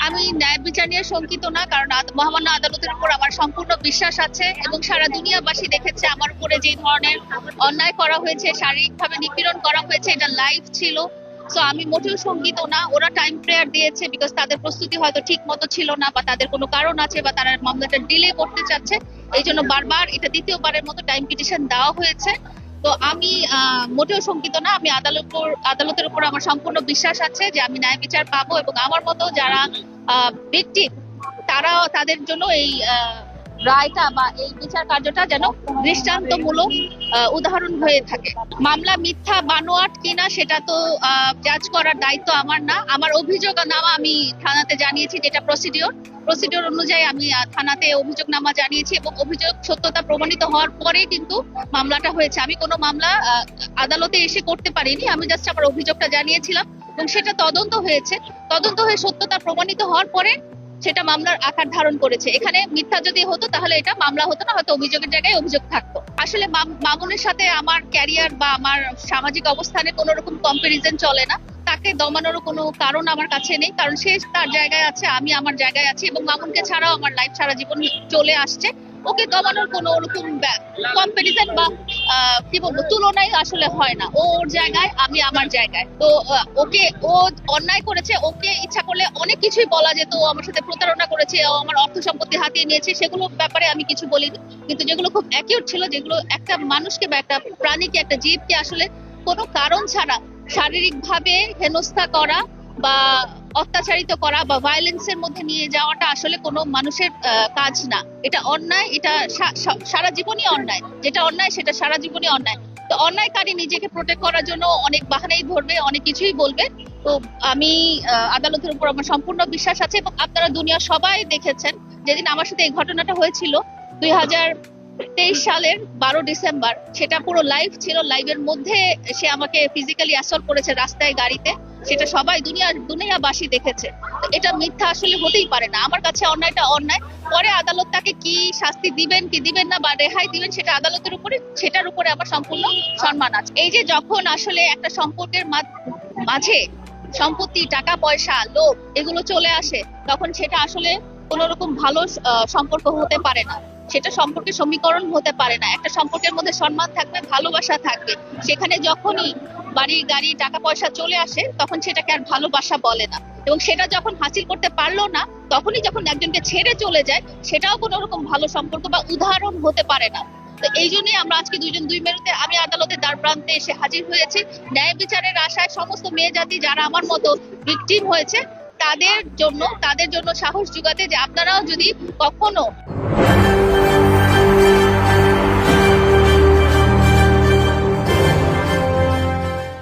আমি ন্যায় বিচার নিয়ে শঙ্কিত না, কারণ মহামান্য আদালতের উপর আমার সম্পূর্ণ বিশ্বাস আছে এবং সারা দুনিয়াবাসী দেখেছে আমার উপরে যে ধরনের অন্যায় করা হয়েছে, শারীরিকভাবে নিপীড়ন করা হয়েছে, এটা লাইভ ছিল। সো আমি মোটেও শঙ্কিত না। ওরা টাইম প্রেয়ার দিয়েছে বিকজ তাদের প্রস্তুতি হয়তো ঠিক মতো ছিল না, বা তাদের কোনো কারণ আছে, বা তারা মামলাটা ডিলে করতে চাচ্ছে, এই জন্য বারবার এটা দ্বিতীয়বারের মতো টাইম পিটিশন দেওয়া হয়েছে। তো আমি মোটেও শঙ্কিত না। আমি আদালতের উপর আমার সম্পূর্ণ বিশ্বাস আছে যে আমি ন্যায় বিচার পাবো, এবং আমার মতো যারা ভিকটিম তাদের জন্য এই রায়টা বা এই বিচার কার্যটা যেন দৃষ্টান্তমূলক উদাহরণ হয়ে থাকে। মামলা মিথ্যা বানোয়াট কিনা সেটা তো জাজ করার দায়িত্ব আমার না। আমার অভিযোগনামা আমি থানাতে জানিয়েছি, যেটা প্রসিডিওর অনুযায়ী আমি থানাতে অভিযোগনামা জানিয়েছি, এবং অভিযোগ সত্যতা প্রমাণিত হওয়ার পরে কিন্তু মামলাটা হয়েছে। আমি কোনো মামলা আদালতে এসে করতে পারিনি, আমি জাস্ট আমার অভিযোগটা জানিয়েছিলাম এবং সেটা তদন্ত হয়ে সত্যতা প্রমাণিত হওয়ার পরে সেটা মামলার আকার ধারণ করেছে। এখানে মিথ্যা যদি হতো তাহলে এটা মামলা হতো না, হয়তো অভিযোগের জায়গায় অভিযোগ থাকতো। আসলে মামুনের সাথে আমার ক্যারিয়ার বা আমার সামাজিক অবস্থানে কোনো রকম কম্পারিজন চলে না। তাকে দমানোর কোনো কারণ আমার কাছে নেই, কারণ সে তার জায়গায় আছে, আমি আমার জায়গায় আছি, এবং মামুনকে ছাড়াও আমার লাইফ সারা জীবন চলে আসছে। ওকে দমানোর কোনো ওরকম কম্পারিজন বা কি বলবো তুলনাই আসলে হয় না। ওর জায়গায়, আমি আমার জায়গায়। তো ও অন্যায় করেছে, ওকে ইচ্ছা করলে অনেক কিছুই বলা যেত। ও আমার সাথে প্রতারণা করেছে, ও আমার অর্থ সম্পত্তি হাতিয়ে নিয়েছে, সেগুলো ব্যাপারে আমি কিছু বলিনি। কিন্তু যেগুলো খুব অ্যাকিউট ছিল, যেগুলো একটা মানুষকে বা একটা প্রাণীকে, একটা জীবকে আসলে কোনো কারণ ছাড়া শারীরিক ভাবে হেনস্থা করা বা অত্যাচারিত করা বা ভায়োলেন্সের মধ্যে নিয়ে যাওয়াটা আসলে কোনো মানুষের কাজ না। এটা অন্যায়, এটা সারা জীবনই অন্যায়। যেটা অন্যায় সেটা সারা জীবনই অন্যায়। তো অন্যায়কারী নিজেকে প্রোটেক্ট করার জন্য অনেক বাহানাই ধরবে, অনেক কিছুই বলবে। তো আমি আদালতের উপর আমার সম্পূর্ণ বিশ্বাস আছে, এবং আপনারা দুনিয়া সবাই দেখেছেন যেদিন আমার সাথে এই ঘটনাটা হয়েছিল 2023 সালের 12 ডিসেম্বর, সেটা পুরো লাইভ ছিল। লাইভের মধ্যে সে আমাকে ফিজিক্যালি অ্যাসল্ট করেছে রাস্তায়, গাড়িতে। সেটা সবাই দুনিয়াবাসী দেখেছে। এটা মিথ্যা আসলে হতেই পারে না। আমার কাছে অন্যায়টা অন্যায়। পরে আদালত তাকে কি শাস্তি দিবেন কি দিবেন না, বা রেহাই দিবেন, সেটা আদালতের উপরে, সেটার উপরে আমার সম্পূর্ণ সম্মান আছে। এই যে যখন আসলে একটা সম্পর্কের মাঝে সম্পত্তি, টাকা পয়সা, লোভ এগুলো চলে আসে, তখন সেটা আসলে কোনো রকম ভালো সম্পর্ক হতে পারে না। সেটা সম্পর্কের সমীকরণ হতে পারে না। একটা সম্পর্কের মধ্যে সম্মান থাকবে, ভালোবাসা থাকবে। সেখানে যখনই বাড়ি গাড়ি টাকা পয়সা চলে আসে, তখন সেটাকে আর ভালোবাসা বলে না। এবং সেটা যখন হাসিল করতে পারলো না, তখনই যখন একজনকে ছেড়ে চলে যায়, সেটাও কোনো রকম ভালো সম্পর্ক বা উদাহরণ হতে পারে না। তো এই জন্যই আমরা আজকে দুই মেরুতে আমি আদালতের দ্বার প্রান্তে এসে হাজির হয়েছি, ন্যায় বিচারের আশায়। সমস্ত মেয়ে জাতি যারা আমার মতো ভিকটিম হয়েছে, তাদের জন্য সাহস জোগাতে, যে আপনারাও যদি কখনো